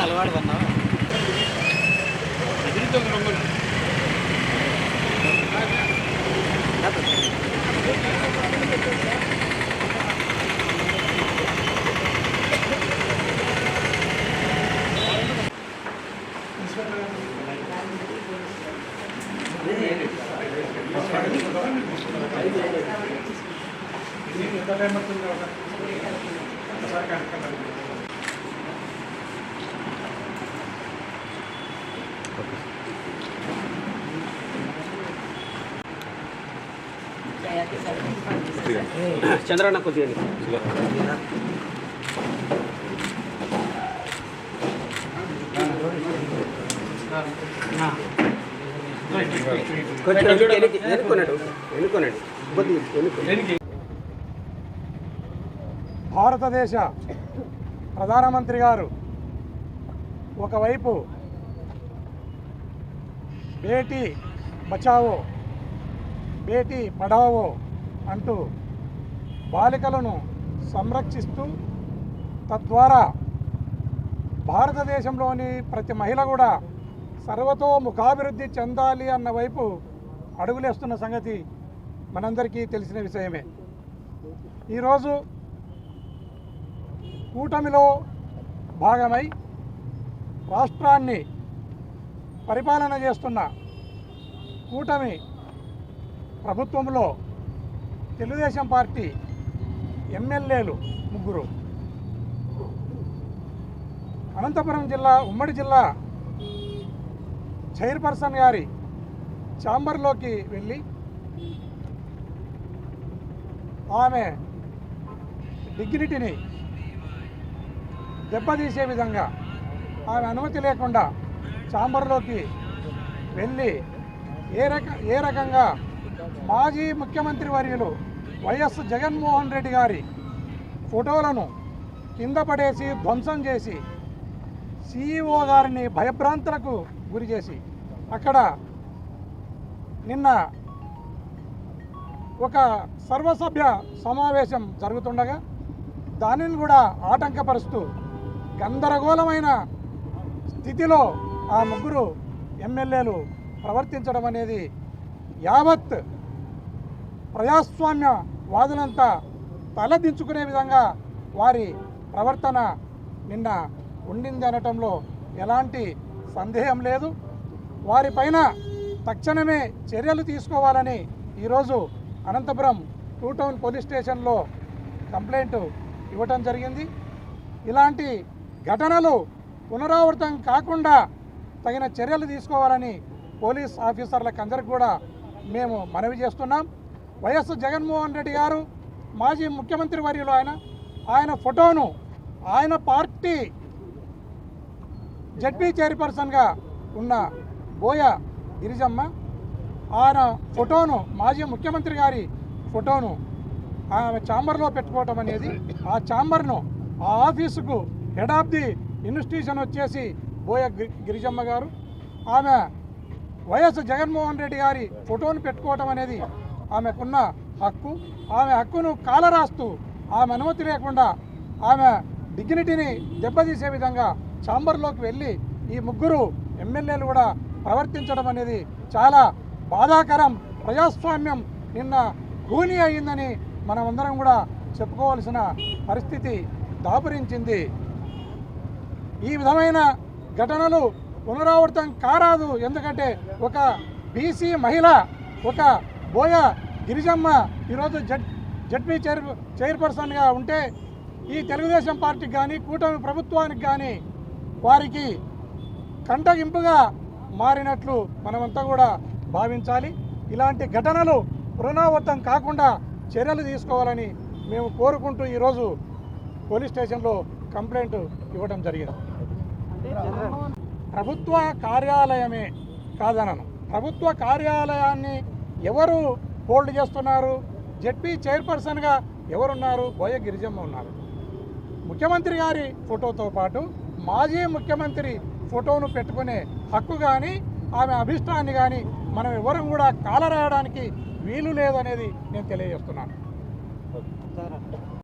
అలవాటు పన్నావా చంద్రన్న కొద్దిగా భారతదేశ ప్రధానమంత్రి గారు ఒకవైపు బేటీ బచావో బేటీ పఢావో అంటూ బాలికలను సంరక్షిస్తూ తద్వారా భారతదేశంలోని ప్రతి మహిళ కూడా సర్వతోముఖాభివృద్ధి చెందాలి అన్న వైపు అడుగులేస్తున్న సంగతి మనందరికీ తెలిసిన విషయమే. ఈరోజు కూటమిలో భాగమై రాష్ట్రాన్ని పరిపాలన చేస్తున్న కూటమి ప్రభుత్వంలో తెలుగుదేశం పార్టీ ఎమ్మెల్యేలు ముగ్గురు అనంతపురం జిల్లా ఉమ్మడి జిల్లా చైర్పర్సన్ గారి ఛాంబర్లోకి వెళ్ళి ఆమె డిగ్నిటీని దెబ్బతీసే విధంగా ఆమె అనుమతి లేకుండా ఛాంబర్లోకి వెళ్ళి ఏ రకంగా మాజీ ముఖ్యమంత్రి వర్యులు వైఎస్ జగన్మోహన్ రెడ్డి గారి ఫోటోలను కింద పడేసి ధ్వంసం చేసి సిఈఓ గారిని భయభ్రాంతులకు గురి చేసి అక్కడ నిన్న ఒక సర్వసభ్య సమావేశం జరుగుతుండగా దానిని కూడా ఆటంకపరుస్తూ గందరగోళమైన స్థితిలో ఆ ముగ్గురు ఎమ్మెల్యేలు ప్రవర్తించడం అనేది యావత్ ప్రజాస్వామ్య వాదులంతా తలదించుకునే విధంగా వారి ప్రవర్తన నిన్న ఉండింది అనటంలో ఎలాంటి సందేహం లేదు. వారిపైన తక్షణమే చర్యలు తీసుకోవాలని ఈరోజు అనంతపురం 2 టౌన్ పోలీస్ స్టేషన్లో కంప్లైంట్ ఇవ్వటం జరిగింది. ఇలాంటి ఘటనలు పునరావృతం కాకుండా తగిన చర్యలు తీసుకోవాలని పోలీస్ ఆఫీసర్లకు అందరికీ కూడా మేము మనవి చేస్తున్నాం. వైఎస్ జగన్మోహన్ రెడ్డి గారు మాజీ ముఖ్యమంత్రి వర్యులు ఆయన ఫోటోను ఆయన పార్టీ జడ్పీ చైర్పర్సన్గా ఉన్న బోయ గిరిజమ్మ ఆయన ఫోటోను మాజీ ముఖ్యమంత్రి గారి ఫోటోను ఆమె ఛాంబర్లో పెట్టుకోవటం అనేది ఆ ఛాంబర్ను ఆ ఆఫీసుకు హెడ్ ఆఫ్ ది ఇన్స్టిట్యూషన్ వచ్చేసి బోయ గిరిజమ్మ గారు ఆమె వైఎస్ జగన్మోహన్ రెడ్డి గారి ఫోటోను పెట్టుకోవటం అనేది ఆమెకున్న హక్కు. ఆమె హక్కును కాలరాస్తూ ఆమె అనుమతి లేకుండా ఆమె డిగ్నిటీని దెబ్బతీసే విధంగా ఛాంబర్లోకి వెళ్ళి ఈ ముగ్గురు ఎమ్మెల్యేలు కూడా ప్రవర్తించడం అనేది చాలా బాధాకరం. ప్రజాస్వామ్యం నిన్న కూని అయిందని మనమందరం కూడా చెప్పుకోవాల్సిన పరిస్థితి దాపురించింది. ఈ విధమైన ఘటనలు పునరావృతం కారాదు. ఎందుకంటే ఒక బీసీ మహిళ ఒక బోయ గిరిజమ్మ ఈరోజు జడ్పీ చైర్పర్సన్గా ఉంటే ఈ తెలుగుదేశం పార్టీకి కానీ కూటమి ప్రభుత్వానికి కానీ వారికి కంటగింపుగా మారినట్లు మనమంతా కూడా భావించాలి. ఇలాంటి ఘటనలు పునరావృతం కాకుండా చర్యలు తీసుకోవాలని మేము కోరుకుంటూ ఈరోజు పోలీస్ స్టేషన్లో కంప్లైంట్ ఇవ్వడం జరిగింది. ప్రభుత్వ కార్యాలయమే కాదనను. ప్రభుత్వ కార్యాలయాన్ని ఎవరు హోల్డ్ చేస్తున్నారు? జడ్పీ చైర్పర్సన్గా ఎవరున్నారు? బోయ గిరిజమ్మ ఉన్నారు. ముఖ్యమంత్రి గారి ఫోటోతో పాటు మాజీ ముఖ్యమంత్రి ఫోటోను పెట్టుకునే హక్కు కానీ ఆమె అభిష్టాన్ని కానీ మనం ఎవరం కూడా కాలరాయడానికి వీలు లేదనేది నేను తెలియజేస్తున్నాను. సార్